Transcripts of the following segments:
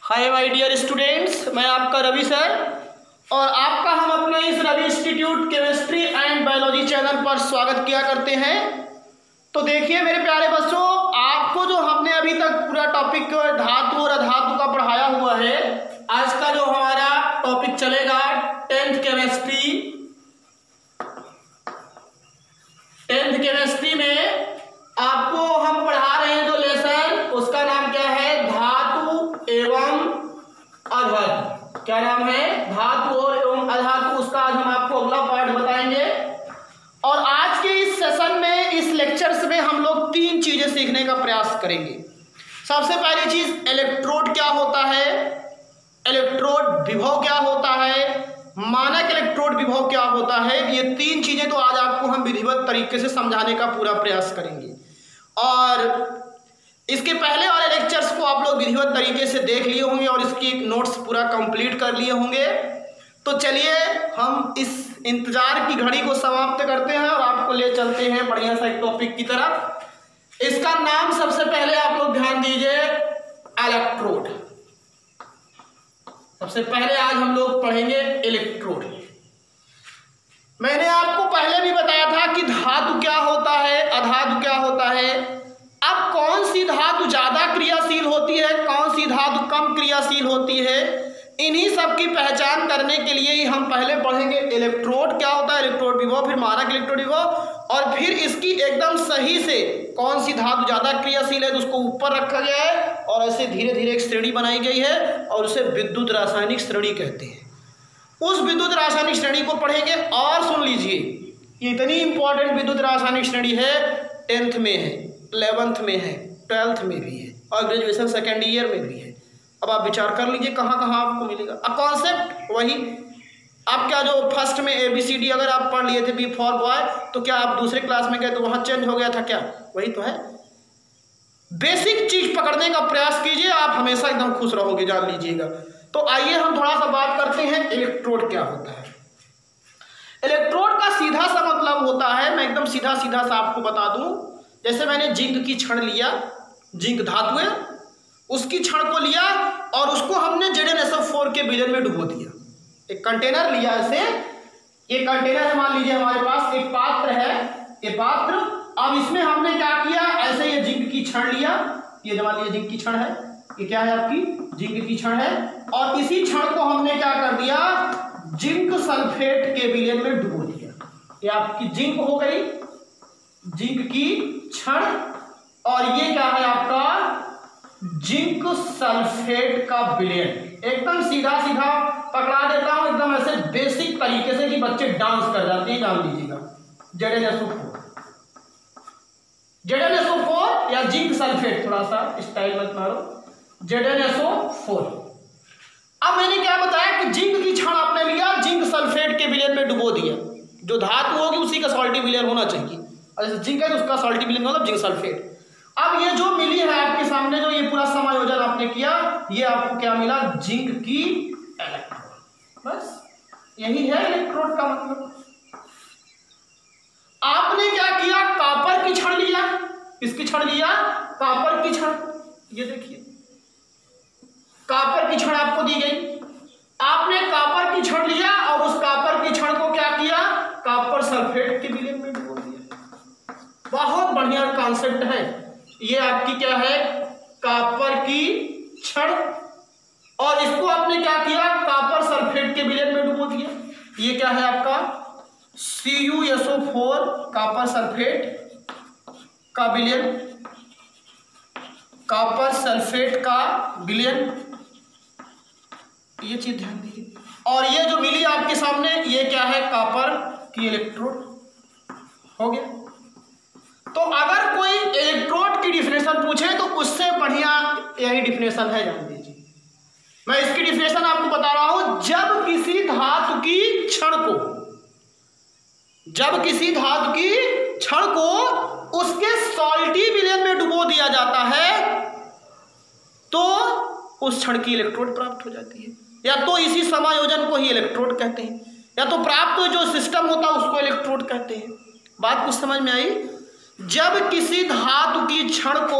Hi my dear students, मैं आपका Ravi sir और आपका हम अपने इस Ravi institute chemistry and biology channel पर स्वागत किया करते हैं। तो देखिए मेरे प्यारे बच्चों, आपको जो हमने अभी तक पूरा टॉपिक धातु और अधातु का पढ़ाया हुआ है, आज का जो हमारा टॉपिक चलेगा 10th केमिस्ट्री में आपको हम पढ़ा रहे हैं जो लेसन, उसका नाम क्या है? धातु एवं अधातु। क्या नाम है? धातु और एवं अधातु। उसका आज हम आपको अगला पार्ट बताएंगे। और आज के इस सेशन में, इस लेक्चर्स में हम लोग 3 चीजें सीखने का प्रयास करेंगे। सबसे पहली चीज, इलेक्ट्रोड क्या होता है, इलेक्ट्रोड विभव क्या होता है, मानक इलेक्ट्रोड विभव क्या होता है। ये 3 चीजें तो आज आपको हम विधिवत तरीके से समझाने का पूरा प्रयास करेंगे। और इसके पहले वाले लेक्चर्स को आप लोग विधिवत तरीके से देख लिए होंगे और इसकी नोट्स पूरा कंप्लीट कर लिए होंगे। तो चलिए हम इस इंतजार की घड़ी को समाप्त करते हैं और आपको ले चलते हैं बढ़िया सा एक टॉपिक की तरफ। इसका नाम सबसे पहले आप लोग ध्यान दीजिए, इलेक्ट्रोड। सबसे पहले आज हम लोग पढ़ेंगे इलेक्ट्रोड। मैंने आपको पहले भी बताया था कि धातु क्या होता है, अधातु क्या होता है। अब कौन सी धातु ज्यादा क्रियाशील होती है, कौन सी धातु कम क्रियाशील होती है, इन्हीं सब की पहचान करने के लिए ही हम पहले पढ़ेंगे इलेक्ट्रोड क्या होता है, इलेक्ट्रोड विभव, फिर मानक इलेक्ट्रोड विभव, और फिर इसकी एकदम सही से कौन सी धातु ज्यादा क्रियाशील है तो उसको ऊपर रखा गया है और ऐसे धीरे धीरे एक श्रेणी बनाई गई है और उसे विद्युत रासायनिक श्रेणी कहते हैं। उस विद्युत रासायनिक श्रेणी को पढ़ेंगे। और सुन लीजिए, ये इतनी इंपॉर्टेंट विद्युत रासायनिक श्रेणी है, 10th में है, 11th में है, 12th में भी है और ग्रेजुएशन सेकेंड ईयर में भी है। अब आप विचार कर लीजिए कहाँ कहाँ आपको मिलेगा। अब कॉन्सेप्ट वही, आप क्या जो फर्स्ट में ABCD अगर आप पढ़ लिए थे, B फॉर बॉय, तो क्या आप दूसरे क्लास में गए तो वहाँ चेंज हो गया था क्या? वही तो है। बेसिक चीज पकड़ने का प्रयास कीजिए, आप हमेशा एकदम खुश रहोगे, जान लीजिएगा। तो आइए हम थोड़ा सा बात करते हैं इलेक्ट्रोड क्या होता है। इलेक्ट्रोड का सीधा सा मतलब होता है, मैं एकदम सीधा सीधा सा आपको बता दूं, जैसे मैंने जिंक की छड़ लिया, जिंक धातु है, उसकी छड़ को लिया और उसको हमने ZnSO4 के विलयन में डुबो दिया। एक कंटेनर लिया, ऐसे ये कंटेनर है, मान लीजिए हमारे पास एक पात्र है, ये पात्र। अब इसमें हमने क्या किया, ऐसे ये जिंक की छड़ लिया, ये मान लीजिए जिंक की छड़ है, ये क्या है आपकी जिंक की छड़ है, और इसी छड़ को हमने क्या कर दिया, जिंक सल्फेट के विलयन में डुबो दिया। ये आपकी जिंक हो गई, जिंक की छड़, और ये क्या है आपका जिंक सल्फेट का विलयन। एकदम सीधा सीधा पकड़ा देता हूं, एकदम ऐसे बेसिक तरीके से कि बच्चे डांस कर जाते हैं, जान लीजिएगा। ZnSO4 या जिंक सल्फेट, थोड़ा सा स्टाइल मत मारो, ZnSO4। अब मैंने क्या बताया कि जिंक की छड़ आपने लिया, जिंक सल्फेट के विलयन में डुबो दिया। जो धातु होगी उसी का सॉल्टी विलयन होना चाहिए, और जैसे जिंक है तो उसका सॉल्टी विलयन मतलब जिंक सल्फेट। अब ये जो मिली है आपके सामने, जो ये पूरा समायोजन आपने किया, ये आपको क्या मिला, जिंक की इलेक्ट्रोड। बस यही है इलेक्ट्रोड का मतलब। आपने क्या किया, कॉपर की छड़ लिया, किसकी छड़ लिया, कॉपर की छड़। ये देखिए कॉपर की छड़ आपको दी गई, आपने कॉपर की छड़ लिया और उस कॉपर की छड़ को क्या किया, कॉपर सल्फेट के विलयन में डुबो दिया। बहुत बढ़िया कॉन्सेप्ट है ये। आपकी क्या है, कॉपर की छड़, और इसको आपने क्या किया, कॉपर सल्फेट के विलयन में डुबो दिया। ये क्या है आपका CuSO4, कॉपर सल्फेट का विलयन, कॉपर सल्फेट का विलयन, ये चीज ध्यान दीजिए। और ये जो मिली आपके सामने, ये क्या है, कॉपर की इलेक्ट्रोड। हो गया। तो अगर कोई इलेक्ट्रोड की डिफिनेशन पूछे तो उससे बढ़िया यही डिफिनेशन है, जान लीजिए। मैं इसकी डिफिनेशन आपको बता रहा हूं, जब किसी धातु की छड़ को, जब किसी धातु की छड़ को उसके सॉल्टी विलयन में डुबो दिया जाता है तो उस छड़ की इलेक्ट्रोड प्राप्त हो जाती है। या तो इसी समायोजन को ही इलेक्ट्रोड कहते हैं, या तो प्राप्त जो सिस्टम होता है उसको इलेक्ट्रोड कहते हैं। बात कुछ समझ में आई? जब किसी धातु की छड़ को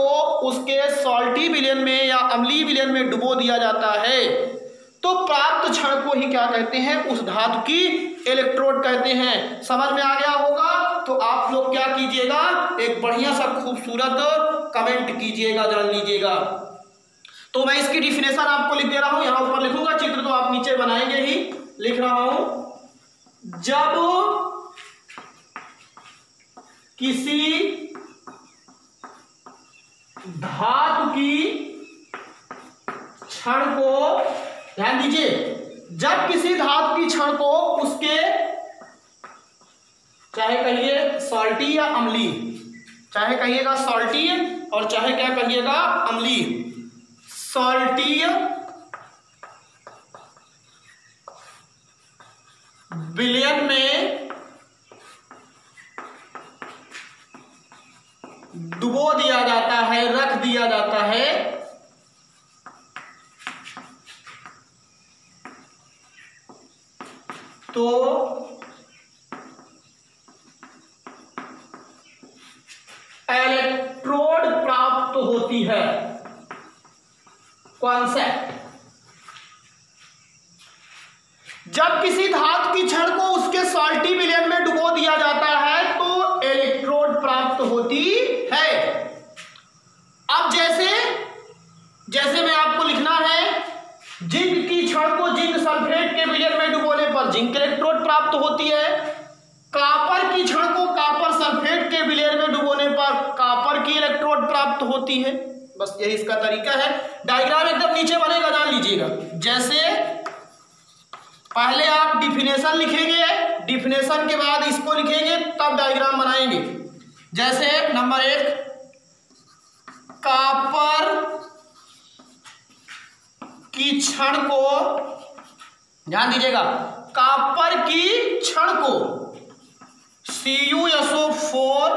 उसके सॉल्टी विलयन में या अम्लीय विलयन में डुबो दिया जाता है तो प्राप्त क्षण को ही क्या कहते हैं, उस धातु की इलेक्ट्रोड कहते हैं। समझ में आ गया होगा? तो आप लोग क्या कीजिएगा, एक बढ़िया सा खूबसूरत कमेंट कीजिएगा, जान लीजिएगा। तो मैं इसकी डिफिनेशन आपको लिख दे रहा हूं, यहां ऊपर लिखूंगा, चित्र तो आप नीचे बनाएंगे ही, लिख रहा हूं। जब किसी धातु की क्षण को, ध्यान दीजिए, जब किसी धातु की क्षण को उसके, चाहे कहिए सॉल्टी या अम्लीय, चाहे कहिएगा सॉल्टी और चाहे क्या कहिएगा अम्लीय, सॉल्टीय विलयन में डुबो दिया जाता है, रख दिया जाता है, तो इलेक्ट्रोड प्राप्त होती है। कॉन्सेप्ट, जब किसी धातु की छड़ को उसके सॉल्टी विलयन में डुबो दिया जाता है तो इलेक्ट्रोड प्राप्त होती है। अब जैसे में आपको लिखना है, जिंक की छड़ को जिंक सल्फेट के विलयन में डुबोने पर जिंक इलेक्ट्रोड प्राप्त होती है। कॉपर की छड़ को कॉपर सल्फेट के विलयन में डुबोने पर कॉपर की इलेक्ट्रोड प्राप्त होती है। बस यही इसका तरीका है। डायग्राम एकदम नीचे बनेगा, जान लीजिएगा। जैसे पहले आप डिफिनेशन लिखेंगे, डिफिनेशन के बाद इसको लिखेंगे, तब डायग्राम बनाएंगे। जैसे नंबर 1, कॉपर की छड़ को, ध्यान दीजिएगा, कॉपर की छड़ को CuSO4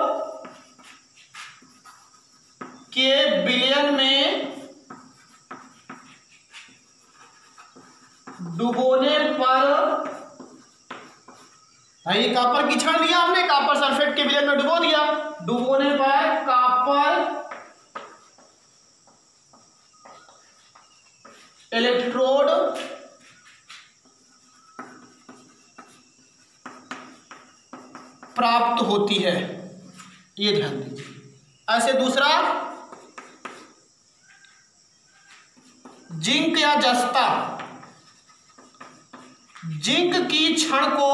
के विलयन में डुबोने पर, भाई कॉपर की छड़ लिया हमने, कॉपर सल्फेट के विलयन में डुबो दिया, डुबोने पर कॉपर इलेक्ट्रोड प्राप्त होती है, ये ध्यान दीजिए। ऐसे दूसरा, जिंक या जस्ता, जिंक की छड़ को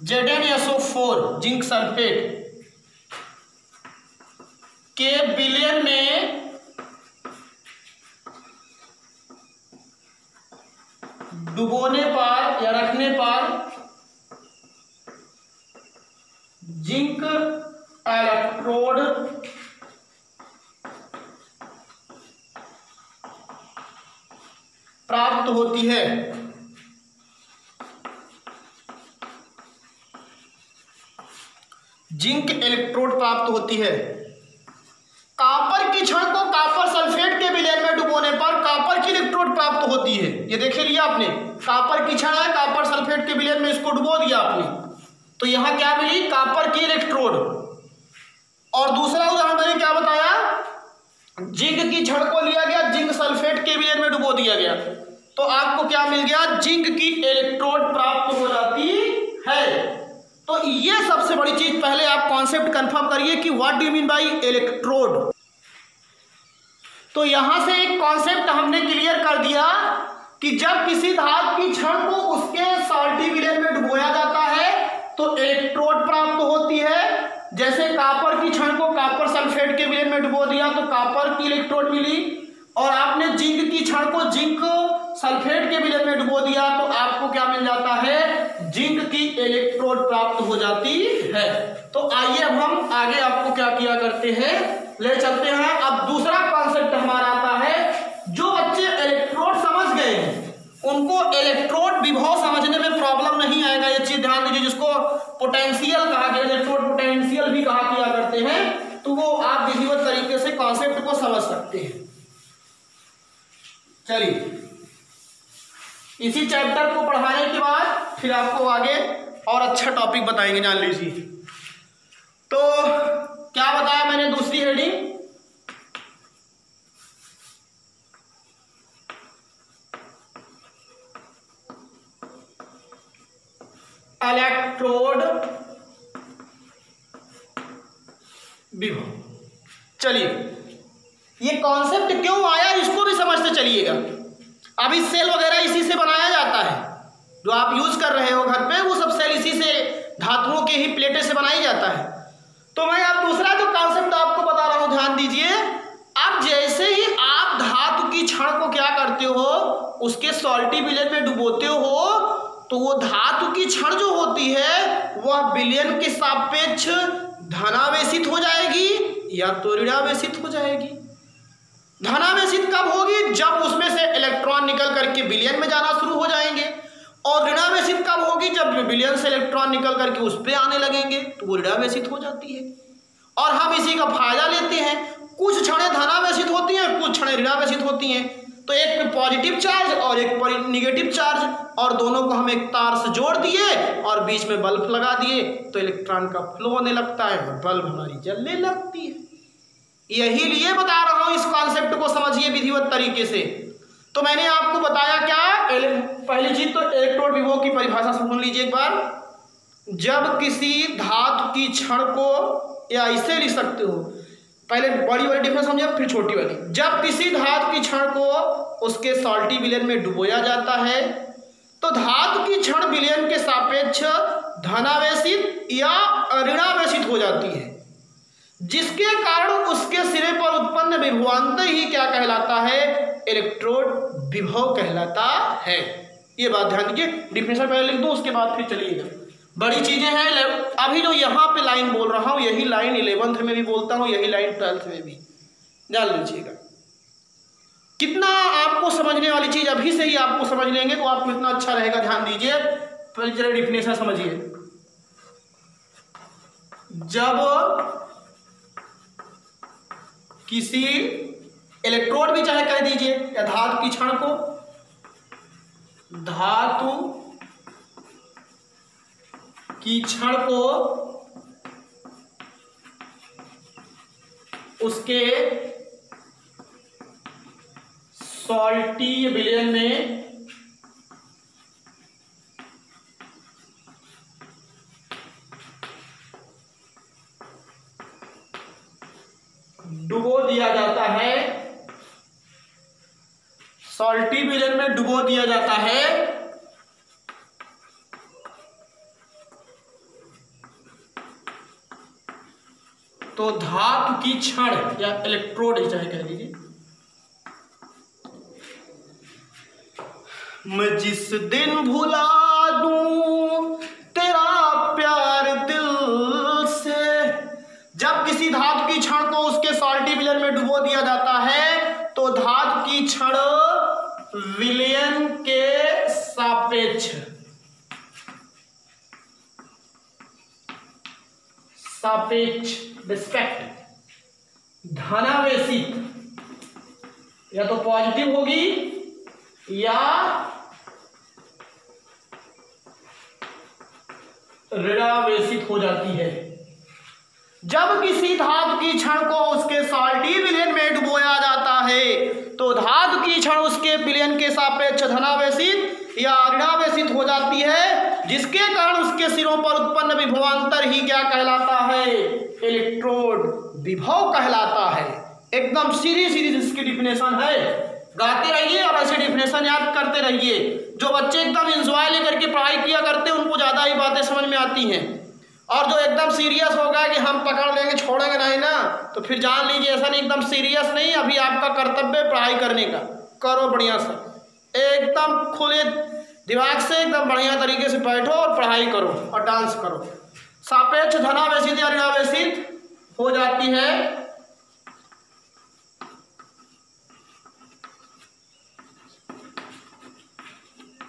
ZnSO4 जिंक सल्फेट के विलयन में डुबोने पर या रखने पर जिंक इलेक्ट्रोड प्राप्त होती है। जिंक इलेक्ट्रोड प्राप्त होती है। कॉपर की छड़ को कॉपर सल्फेट के विलयन में डुबोने पर कॉपर की इलेक्ट्रोड प्राप्त होती है। ये देख लिया आपने, कॉपर की छड़ है, कॉपर सल्फेट के विलयन में इसको डुबो दिया आपने, तो यहां क्या मिली, कॉपर की इलेक्ट्रोड। और दूसरा उदाहरण मैंने क्या बताया, जिंक की छड़ को लिया गया, जिंक सल्फेट के विलयन में डुबो दिया गया, तो आपको क्या मिल गया, जिंक की इलेक्ट्रोड प्राप्त हो जाती है। तो ये सबसे बड़ी चीज, पहले आप कॉन्सेप्ट कंफर्म करिए कि what do you mean by electrode. तो यहां से एक कॉन्सेप्ट हमने क्लियर कर दिया कि जब किसी धातु की छड़ को उसके सॉल्टी विलयन में डुबोया जाता है तो इलेक्ट्रोड प्राप्त होती है। जैसे कॉपर की छड़ को कॉपर सल्फेट के विलयन में डुबो दिया तो कॉपर की इलेक्ट्रोड मिली, और आपने जिंक की छड़ को जिंक सल्फेट के विलयन में डुबो दिया तो आपको क्या मिल जाता है, जिंक की इलेक्ट्रोड प्राप्त हो जाती है। तो आइए अब हम आगे आपको क्या किया करते हैं, ले चलते हैं। अब दूसरा कॉन्सेप्ट हमारा आता है, जो बच्चे इलेक्ट्रोड समझ गए हैं उनको इलेक्ट्रोड विभव समझने में प्रॉब्लम नहीं आएगा। ये चीज ध्यान दीजिए, जिसको पोटेंशियल कहा गया, इलेक्ट्रोड पोटेंशियल भी कहा किया करते हैं, तो वो आप विधिवत तरीके से कॉन्सेप्ट को समझ सकते हैं। चलिए, इसी चैप्टर को पढ़ाने के बाद फिर आपको आगे और अच्छा टॉपिक बताएंगे, जान लीजिए। तो क्या बताया मैंने, दूसरी हेडिंग इलेक्ट्रोड विभव। चलिए, ये कॉन्सेप्ट क्यों आया इसको भी समझते चलिएगा। अभी सेल वगैरह इसी से बनाया जाता है, जो आप यूज कर रहे हो घर पे, वो सब सेल इसी से, धातुओं के ही प्लेटें से बनाई जाता है। तो मैं अब दूसरा जो कॉन्सेप्ट आपको बता रहा हूं, ध्यान दीजिए। अब जैसे ही आप धातु की छड़ को क्या करते हो, उसके सॉल्टी विलेन में डुबोते हो, तो वो धातु की छड़ जो होती है वह विलयन के सापेक्ष धनावेशित हो जाएगी या तो ऋणावेशित हो जाएगी। धनावेशित कब होगी? जब उसमें से इलेक्ट्रॉन निकल करके विलयन में जाना शुरू हो जाएंगे। और ऋणावेशित कब होगी? जब विलयन से इलेक्ट्रॉन निकल करके उस पर आने लगेंगे, तो वो ऋणावेशित हो जाती है। और हम इसी का फायदा लेते हैं। कुछ क्षणें धनावेशित होती हैं, कुछ क्षणें ऋणावेशित होती हैं। तो एक पे पॉजिटिव चार्ज और एक पर निगेटिव चार्ज, और दोनों को हम एक तार से जोड़ दिए और बीच में बल्ब लगा दिए, तो इलेक्ट्रॉन का फ्लो होने लगता है और बल्ब हमारी जलने लगती है। यही लिए बता रहा हूं, इस कॉन्सेप्ट को समझिए विधिवत तरीके से। तो मैंने आपको बताया क्या, पहली चीज तो इलेक्ट्रोड विभव की परिभाषा सुन लीजिए एक बार। जब किसी धातु की छड़ को, या इसे लिख सकते हो, पहले बड़ी वाली डिफरेंस समझिए फिर छोटी वाली। जब किसी धातु की छड़ को उसके सॉल्टी विलयन में डुबोया जाता है, तो धातु की छड़ विलयन के सापेक्ष धनावेशित या ऋणावेशित हो जाती है, जिसके कारण उसके सिरे पर उत्पन्न विभवांतर ही क्या कहलाता है? इलेक्ट्रोड विभव कहलाता है। ये बात ध्यान दीजिए। डिफिनेशन पहले लिख दो, उसके बाद फिर चलिएगा। बड़ी चीजें हैं। अभी जो यहाँ पे लाइन बोल रहा हूँ, यही लाइन 11th में भी बोलता हूँ, यही लाइन 12th में भी, जान लीजिएगा। कितना आपको समझने वाली चीज अभी से ही आपको समझ लेंगे तो आपको इतना अच्छा रहेगा। ध्यान दीजिए, पहले चलिए डिफिनेशन समझिए। जब किसी इलेक्ट्रोड भी चाहे कह दीजिए, या धातु की छड़ को, धातु की छड़ को उसके सॉल्टी विलयन में डुबो दिया जाता है, सॉल्टी विलयन में डुबो दिया जाता है, तो धातु की छड़ या इलेक्ट्रोड चाहे कह दीजिए, मैं जिस दिन भुला दूं तेरा प्यार दिल से। जब किसी धातु की छड़ को उसके सॉल्टी विलयन में डुबो दिया जाता है, तो धातु की छड़ विलयन के सापेक्ष रिस्पेक्ट धनावेशित या तो पॉजिटिव होगी या ऋणावेशित हो जाती है। जब किसी धातु की छड़ को उसके सॉल्टी विलयन में डुबोया जाता है, तो धातु की छड़ उसके विलयन के सापेक्ष धनावेशित या ऋणावेशित हो जाती है, जिसके कारण उसके सिरों पर उत्पन्न विभवांतर ही क्या कहलाता है? इलेक्ट्रोड विभव कहलाता है। एकदम सीधी सीधी इसकी डिफिनेशन है। गाते रहिए और ऐसे डिफिनेशन याद करते रहिए। जो बच्चे एकदम एंजॉय लेकर के पढ़ाई किया करते हैं, उनको ज़्यादा ही बातें समझ में आती हैं। और जो एकदम सीरियस होगा कि हम पकड़ लेंगे छोड़ेंगे नहीं ना, तो फिर जान लीजिए ऐसा नहीं, एकदम सीरियस नहीं। अभी आपका कर्तव्य है पढ़ाई करने का, करो बढ़िया से, एकदम खुले दिमाग से एकदम बढ़िया तरीके से बैठो और पढ़ाई करो और डांस करो। सापेक्ष धनावेशित या ऋणावेशित हो जाती है,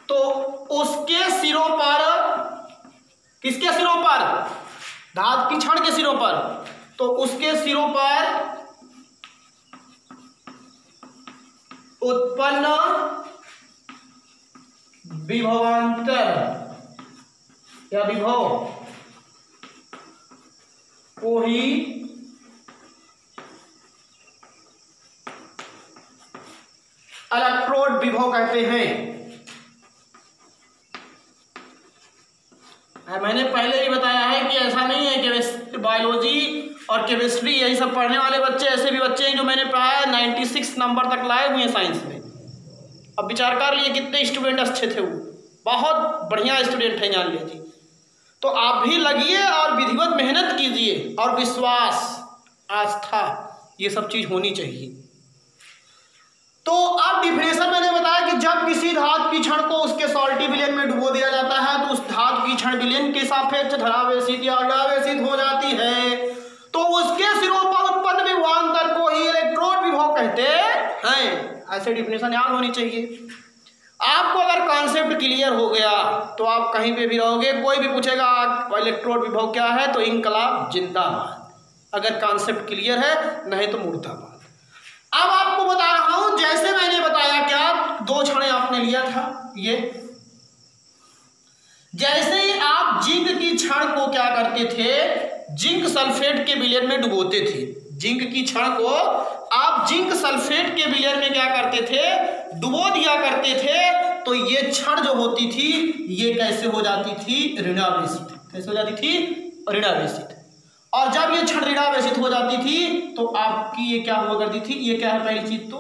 तो उसके सिरों पर, किसके सिरों पर? धातु की छड़ के सिरों पर, तो उसके सिरों पर उत्पन्न विभवांतर या विभव को ही इलेक्ट्रोड विभव कहते हैं। बायोलॉजी और केमिस्ट्री यही सब पढ़ने वाले बच्चे ऐसे भी बच्चे हैं जो मैंने पढ़ाया 96 नंबर तक लाए हुए हैं साइंस में। अब विचार कर लिए कितने स्टूडेंट अच्छे थे, वो बहुत बढ़िया स्टूडेंट हैं, जान लीजिए। तो आप भी लगिए और विधिवत मेहनत कीजिए और विश्वास, आस्था, ये सब चीज़ होनी चाहिए। तो अब डिफिनेशन मैंने बताया कि जब किसी धातु की क्षण को उसके सॉल्टी विलयन में डुबो दिया जाता है तो उस धातु की क्षण विलयन के सापेक्ष धनावेशित या ऋणावेशित हो जाती है, तो उसके सिरों पर उत्पन्न विभवांतर को ही इलेक्ट्रोड विभव कहते हैं। ऐसे डिफिनेशन याद होनी चाहिए। आपको अगर कॉन्सेप्ट क्लियर हो गया तो आप कहीं पे भी रहोगे, कोई भी पूछेगा इलेक्ट्रोड विभव क्या है तो इनकलाब जिंदाबाद, अगर कॉन्सेप्ट क्लियर है, नहीं तो मुर्दाबाद। अब आपको बता रहा हूं, जैसे मैंने बताया क्या 2 क्षण आपने लिया था, ये जैसे ही आप जिंक की क्षण को क्या करते थे, जिंक सल्फेट के विलयन में डुबोते थे। जिंक की क्षण को आप जिंक सल्फेट के विलयन में क्या करते थे, डुबो दिया करते थे, तो ये क्षण जो होती थी ये कैसे हो जाती थी, ऋणावेशित। कैसे हो जाती थी, ऋणावेशित। और जब ये क्षण ऋणावेशित हो जाती थी तो आपकी ये क्या हुआ करती थी, ये क्या है पहली चीज तो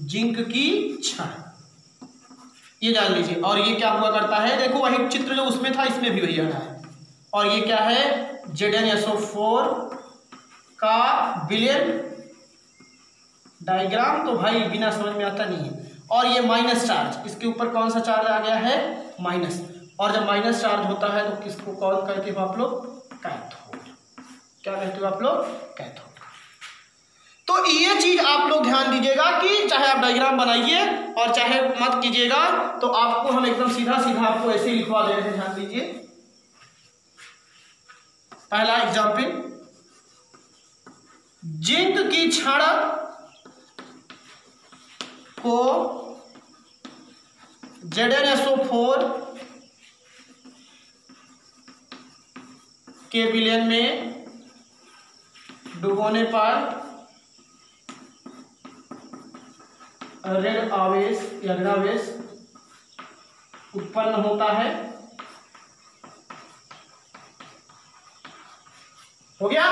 जिंक की क्षण, ये जान लीजिए। और ये क्या हुआ करता है, देखो वही चित्र जो उसमें था इसमें भी वही आ रहा है। और ये क्या है, ZnSO4 का विलयन डायग्राम, तो भाई बिना समझ में आता नहीं है। और ये माइनस चार्ज, इसके ऊपर कौन सा चार्ज आ गया है, माइनस। और जब माइनस चार्ज होता है तो किसको कौन कहते हो आप लोग, कैथोड। क्या कहते हो आप लोग, कैथोड। तो ये चीज आप लोग ध्यान दीजिएगा कि चाहे आप डायग्राम बनाइए और चाहे मत कीजिएगा, तो आपको हम एकदम सीधा सीधा आपको ऐसे ही लिखवा दे रहे हैं। ध्यान दीजिए, पहला एग्जाम्पल, जिंक की क्षण को ZnSO4 के विलयन में डुबोने पर ऋण आवेश या ऋणावेश उत्पन्न होता है। हो गया।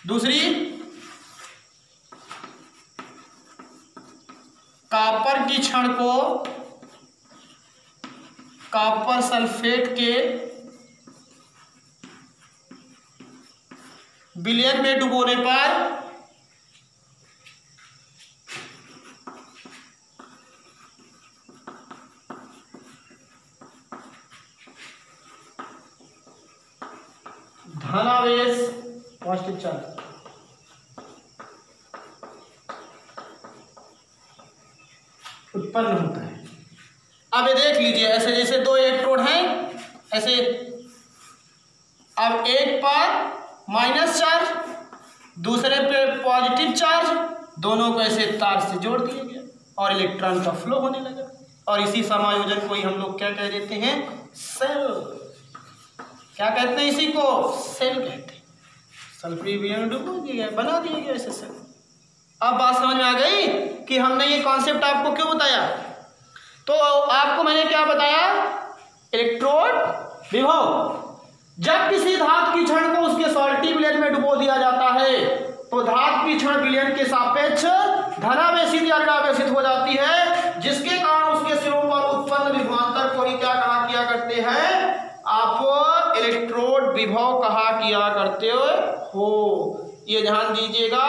दूसरी, कॉपर की क्षण को कॉपर सल्फेट के विलयन में डुबोने पर धनावेश पॉजिटिव चार्ज उत्पन्न होता है। अब ये देख लीजिए, ऐसे जैसे 2 इलेक्ट्रोड हैं ऐसे, अब एक पर माइनस चार्ज, दूसरे पे पॉजिटिव चार्ज, दोनों को ऐसे तार से जोड़ दिया गया और इलेक्ट्रॉन का फ्लो होने लगा। और इसी समायोजन को ही हम लोग क्या कह देते हैं, सेल। क्या कहते हैं इसी को, सेल कहते हैं। सल्फरी विलयन डुबो दिया गया, बना दिया गया ऐसे सेल। अब बात समझ में आ गई कि हमने ये कॉन्सेप्ट आपको क्यों बताया। तो आपको मैंने क्या बताया, इलेक्ट्रोड विभव। जब किसी धातु की क्षण को उसके सॉल्टी विलयन में डुबो दिया जाता है तो धातु की क्षण विलयन के सापेक्ष धनावेशित या ऋणावेशित हो जाती है, जिसके कारण उसके सिरों पर उत्पन्न विभवांतर को ही क्या कहा किया करते हैं, आप इलेक्ट्रोड विभव कहा किया करते हो। ये ध्यान दीजिएगा।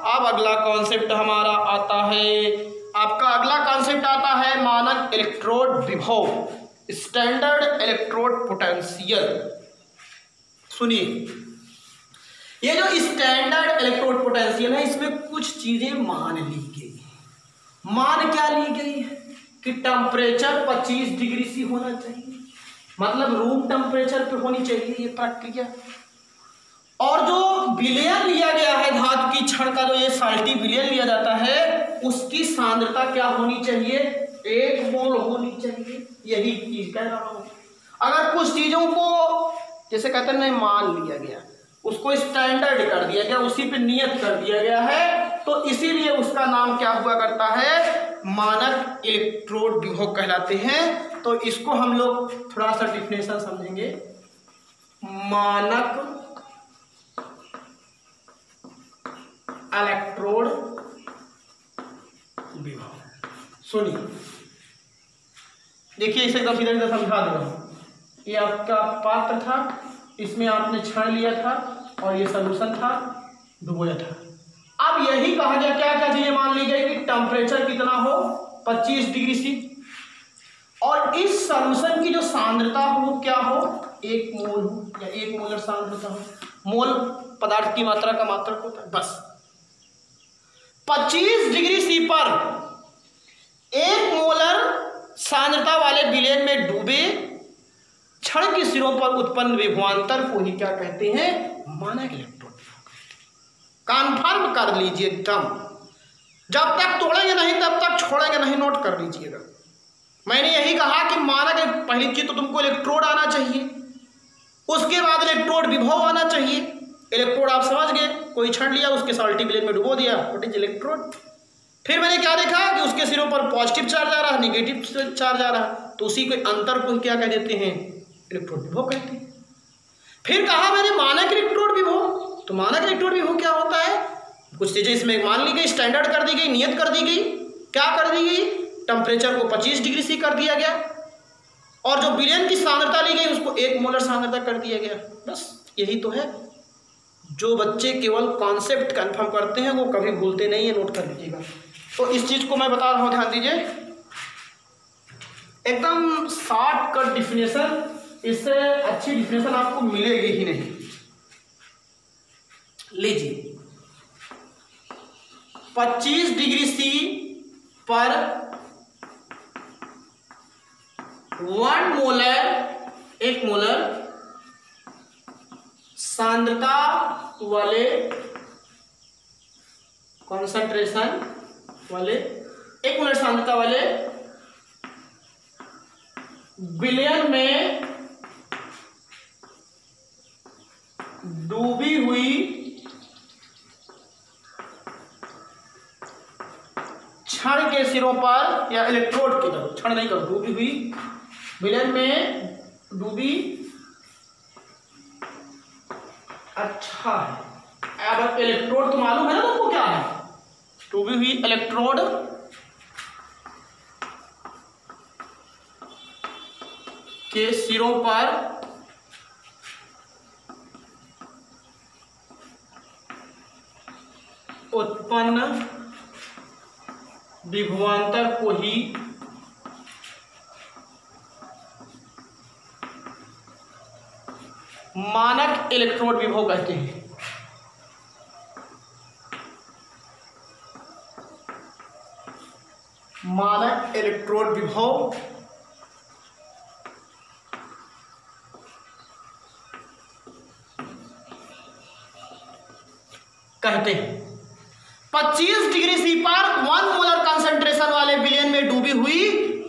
अब अगला कॉन्सेप्ट हमारा आता है, आपका अगला कॉन्सेप्ट आता है मानक इलेक्ट्रोड विभव, स्टैंडर्ड इलेक्ट्रोड पोटेंशियल। सुनिए, ये जो स्टैंडर्ड इलेक्ट्रोड पोटेंशियल है इसमें कुछ चीजें मान ली गई है। मान क्या ली गई है कि टेम्परेचर 25 डिग्री सी होना चाहिए, मतलब रूम टेम्परेचर पे होनी चाहिए ये प्रक्रिया। और जो विलयन लिया गया है धातु की क्षण का, जो ये साल्टी विलयन लिया जाता है, उसकी सांद्रता क्या होनी चाहिए, 1 मोल होनी चाहिए। यही चीज कह रहा हूं। अगर कुछ चीजों को जैसे कहते हैं मान लिया गया, उसको स्टैंडर्ड कर दिया गया, उसी पे नियत कर दिया गया है, तो इसीलिए उसका नाम क्या हुआ करता है, मानक इलेक्ट्रोड विभव कहलाते हैं। तो इसको हम लोग थोड़ा सा डिफिनेशन समझेंगे। मानक इलेक्ट्रोड विभव। सुनिए, देखिए इसे एकदम सीधा सीधा समझा दे रहा हूं। ये आपका पात्र था, इसमें आपने छान लिया था और ये सॉल्यूशन था, डुबोया था। अब यही कहा गया, क्या क्या चीजें मान ली गई कि टेम्परेचर कितना हो 25 डिग्री सी, और इस सॉल्यूशन की जो सांद्रता हो क्या हो 1 मोल हो, या 1 मोलर सांद्रता हो। मोल पदार्थ की मात्रा का मात्रक होता है। बस 25 डिग्री सी पर 1 मोलर सांद्रता वाले विलयन में डूबे क्षण के सिरों पर उत्पन्न विभवांतर को ही क्या कहते हैं, मानक इलेक्ट्रोड विभव। कन्फर्म कर लीजिए एकदम, जब तक तोड़ेंगे नहीं तब तक छोड़ेंगे नहीं, नोट कर लीजिएगा। मैंने यही कहा कि मानक, पहली चीज तो तुमको इलेक्ट्रोड आना चाहिए, उसके बाद इलेक्ट्रोड विभव आना चाहिए। इलेक्ट्रोड आप समझ गए, कोई छड़ लिया उसके साल्टी विलयन में डुबो दिया, व्हाट इज इलेक्ट्रोड। फिर मैंने क्या देखा कि उसके सिरों पर पॉजिटिव चार्ज आ रहा है, निगेटिव चार्ज आ रहा है, तो उसी के अंतर को क्या कह देते हैं, इलेक्ट्रोड विभव कहते हैं। फिर कहा मैंने मानक इलेक्ट्रोड विभव। तो मानक इलेक्ट्रोड विभव क्या होता है, कुछ चीजें इसमें मान ली गई, स्टैंडर्ड कर दी गई, नियत कर दी गई। क्या कर दी गई, टेम्परेचर को 25 डिग्री सी कर दिया गया, और जो विलयन की सांद्रता ली गई उसको 1 मोलर सांद्रता कर दिया गया। बस यही तो है। जो बच्चे केवल कॉन्सेप्ट कंफर्म करते हैं वो कभी भूलते नहीं है, नोट कर लीजिएगा। तो इस चीज को मैं बता रहा हूं, ध्यान दीजिए, एकदम शॉर्टकट डिफिनेशन, इससे अच्छी डिफिनेशन आपको मिलेगी ही नहीं। लीजिए, 25 डिग्री सी पर 1 मोलर सांद्रता वाले, कॉन्सेंट्रेशन वाले, 1 मोलर सांद्रता वाले विलयन में डूबी हुई क्षण के सिरों पर, या इलेक्ट्रोड की तरफ, क्षण नहीं कर, डूबी हुई विलयन में डूबी, अच्छा है। अब इलेक्ट्रोड तो मालूम है ना तुमको क्या है, डूबी हुई इलेक्ट्रोड के सिरों पर उत्पन्न विभवांतर को ही मानक इलेक्ट्रोड विभव कहते हैं। मानक इलेक्ट्रोड विभव कहते हैं। 25 डिग्री सी पर 1 मोलर कंसंट्रेशन वाले विलयन में डूबी हुई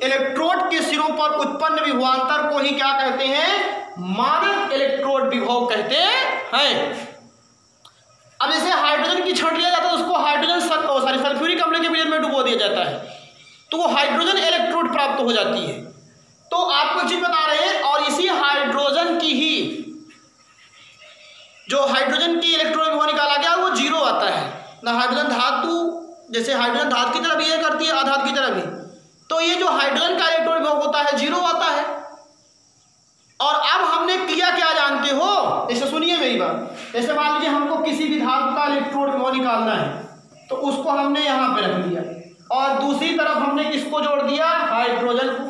इलेक्ट्रोड के सिरों पर उत्पन्न विभवांतर को ही क्या कहते हैं, मानक इलेक्ट्रोड विभव कहते हैं। अब जैसे हाइड्रोजन की छड़ लिया जाता है, उसको हाइड्रोजन सल्फ्यूरिक अम्ल के विलयन में डुबो दिया जाता है, तो वो हाइड्रोजन इलेक्ट्रोड प्राप्त हो जाती है। तो आपको एक चीज बता रहे हैं, और इसी हाइड्रोजन की ही, जो हाइड्रोजन की इलेक्ट्रोड विभव निकाला गया वो 0 आता है ना। हाइड्रोजन धातु, जैसे हाइड्रोजन धातु की तरह बिहेव करती है, अधातु की तरह भी, तो ये जो हाइड्रोजन का इलेक्ट्रोड विभव होता है 0 आता है। और अब हमने किया क्या जानते हो, जैसे सुनिए मेरी बात, जैसे मान लीजिए हमको किसी भी धातु का इलेक्ट्रोड विभव निकालना है, तो उसको हमने यहाँ पे रख दिया, और दूसरी तरफ हमने किसको जोड़ दिया, हाइड्रोजन को।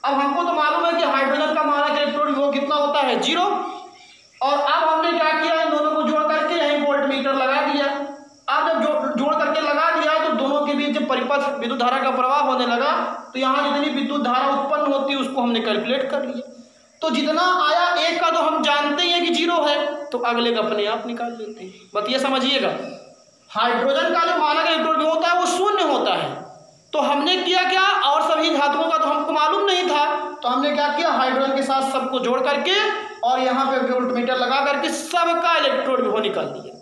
अब हमको तो मालूम है कि हाइड्रोजन का मानक इलेक्ट्रोड विभव कितना होता है, 0। और अब हमने क्या किया, इन दोनों को जोड़ करके यहीं वोल्ट मीटर लगा दिया। अब जब जोड़ करके लगा दिया तो दोनों के बीच जब परिपथ विद्युत धारा का प्रवाह होने लगा, तो यहाँ जितनी विद्युत धारा उत्पन्न होती है उसको हमने कैलकुलेट कर लिया। तो जितना आया, एक का तो हम जानते हैं कि 0 है, तो अगले का अपने आप निकाल लेते हैं। बात ये समझिएगा, हाइड्रोजन का जो मानक इलेक्ट्रोड विभव होता है वो 0 होता है। तो हमने किया क्या, और सभी धातुओं का तो हमको मालूम नहीं था, तो हमने क्या किया, हाइड्रोजन के साथ सबको जोड़ करके और यहाँ पे वोल्टमीटर लगा करके सबका इलेक्ट्रोड विभव निकाल दिया,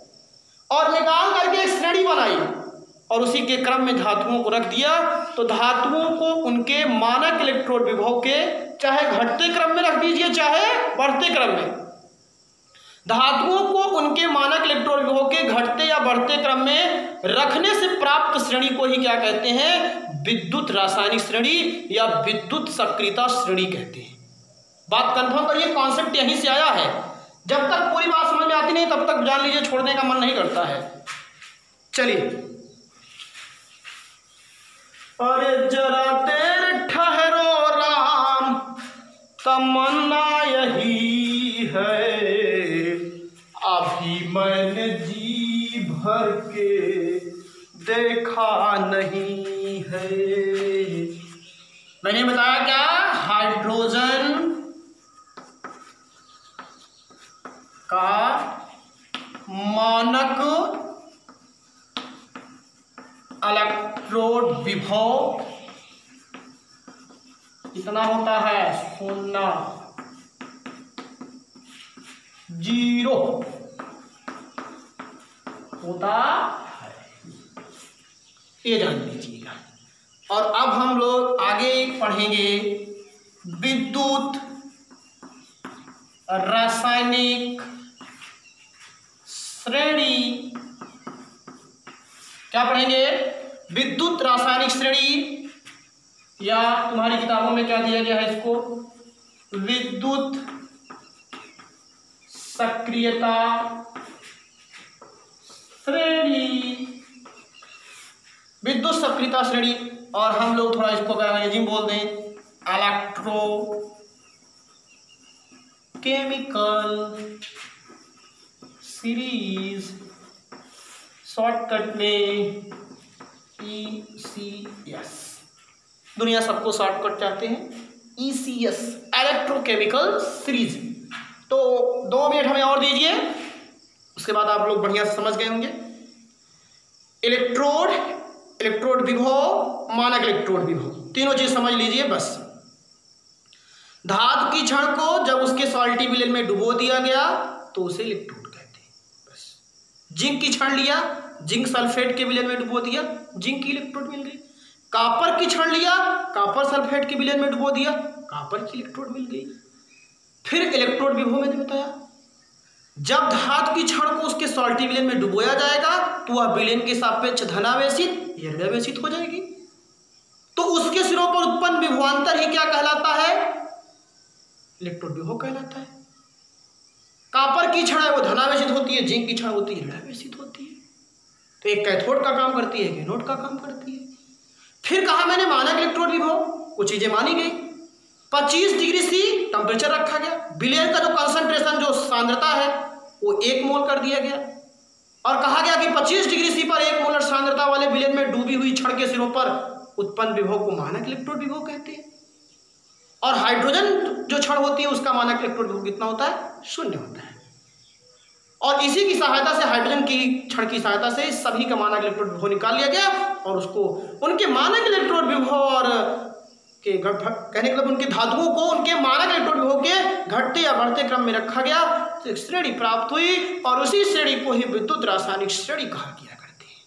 और निकाल करके एक श्रेणी बनाई, और उसी के क्रम में धातुओं को रख दिया। तो धातुओं को उनके मानक इलेक्ट्रोड विभव के चाहे घटते क्रम में रख दीजिए चाहे बढ़ते क्रम में, धातुओं को उनके मानक इलेक्ट्रॉन विभव के घटते या बढ़ते क्रम में रखने से प्राप्त श्रेणी को ही क्या कहते हैं? विद्युत रासायनिक श्रेणी या विद्युत सक्रियता श्रेणी कहते हैं। बात कंफर्म करिए, कॉन्सेप्ट यहीं से आया है। जब तक पूरी बात समझ में आती नहीं तब तक जान लीजिए छोड़ने का मन नहीं करता है। चलिए, अरे जरा देर ठहरो राम, तमन्ना यही है, अभी मैंने जी भर के देखा नहीं है। मैंने बताया क्या? हाइड्रोजन का मानक इलेक्ट्रोड विभव कितना होता है? 0 होता है, ये जान लीजिएगा। और अब हम लोग आगे पढ़ेंगे विद्युत रासायनिक श्रेणी। क्या पढ़ेंगे? विद्युत रासायनिक श्रेणी, या तुम्हारी किताबों में क्या दिया गया है इसको? विद्युत सक्रियता श्रेणी, विद्युत सक्रियता श्रेणी। और हम लोग थोड़ा इसको अगर अंग्रेजी में बोल दें, इलेक्ट्रो केमिकल सीरीज, शॉर्टकट में ECS। दुनिया सबको शॉर्टकट चाहते हैं, ECS, इलेक्ट्रोकेमिकल सीरीज। तो 2 मिनट हमें और दीजिए, उसके बाद आप लोग बढ़िया से समझ गए होंगे। इलेक्ट्रोड, इलेक्ट्रोड विभव, मानक इलेक्ट्रोड विभव, तीनों चीज समझ लीजिए बस। धातु की छड़ को जब उसके सॉल्टी विलेन में डुबो दिया गया तो उसे इलेक्ट्रोड कहते हैं, बस। जिंक की छड़ लिया, जिंक सल्फेट के विलेन में डुबो दिया, जिंक की इलेक्ट्रोड मिल गई। कॉपर की छड़ लिया, कॉपर सल्फेट के विलेन में डुबो दिया, कॉपर की इलेक्ट्रोड मिल गई। फिर इलेक्ट्रोड विभव मैंने बताया, जब धातु की छड़ को उसके सॉल्टी विलेन में डुबोया जाएगा तो वह विलेन के सापेक्ष धनावेशित या ऋणावेशित हो जाएगी। तो उसके सिरों पर उत्पन्न विभवांतर ही क्या कहलाता है? इलेक्ट्रोड विभव कहलाता है। कॉपर की छड़ है वो धनावेशित होती है, जिंक की छड़ होती है ऋणावेशित होती है। तो एक कैथोड का काम करती है, एक एनोड का काम करती है। फिर कहा मैंने मानक इलेक्ट्रोड विभव, कुछ चीजें मानी गई। 25 डिग्री सी टेम्परेचर रखा गया, विलेन का जो कंसंट्रेशन, जो सांद्रता है वो 1 मोल कर दिया गया, और कहा गया कि 25 डिग्री सी पर 1 मोलर सांद्रता वाले विलेन में डूबी हुई छड़ के सिरों पर उत्पन्न विभव को मानक इलेक्ट्रोड विभव कहते हैं। और हाइड्रोजन जो छड़ होती है उसका मानक इलेक्ट्रोड विभव कितना होता है? 0 होता है। और इसी की सहायता से, हाइड्रोजन की छड़ की सहायता से सभी का मानक इलेक्ट्रोड विभव निकाल लिया गया और उसको उनके मानक इलेक्ट्रोड विभव और के कहने का मतलब उनके धातुओं को उनके मानक इलेक्ट्रोड विभव के घटते या बढ़ते क्रम में रखा गया, तो एक श्रेणी प्राप्त हुई और उसी श्रेणी को ही विद्युत रासायनिक श्रेणी कहा गया करते हैं।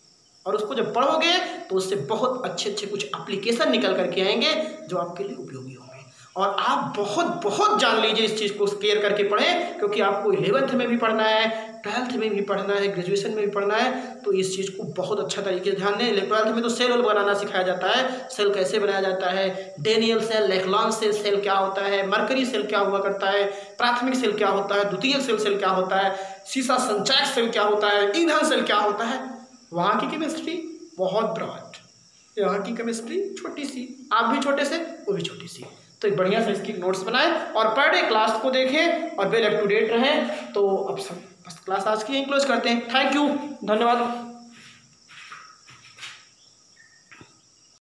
और उसको जब पढ़ोगे तो उससे बहुत अच्छे अच्छे कुछ एप्लीकेशन निकल करके आएंगे जो आपके लिए उपयोगी होंगे। और आप बहुत बहुत जान लीजिए, इस चीज़ को केयर करके पढ़ें, क्योंकि आपको 11th में भी पढ़ना है, 12th में भी पढ़ना है, ग्रेजुएशन में भी पढ़ना है। तो इस चीज़ को बहुत अच्छा तरीके से ध्यान दें। 12th में तो सेल बनाना सिखाया जाता है, सेल कैसे बनाया जाता है, डेनियल सेल, लेक्लान सेल क्या होता है, मरकरी सेल क्या हुआ करता है, प्राथमिक सेल क्या होता है, द्वितीयक सेल क्या होता है, सीसा संचयक सेल क्या होता है, ईंधन सेल क्या होता है। वहाँ की केमिस्ट्री बहुत ब्रॉड, यहाँ की केमिस्ट्री छोटी सी, आप भी छोटे से वो भी छोटी सी। तो एक बढ़िया से इसकी नोट्स बनाएं और पर डे क्लास को देखें और वेल अप टू डेट रहें। तो अब सब बस क्लास आज की यहीं क्लोज करते हैं। थैंक यू, धन्यवाद।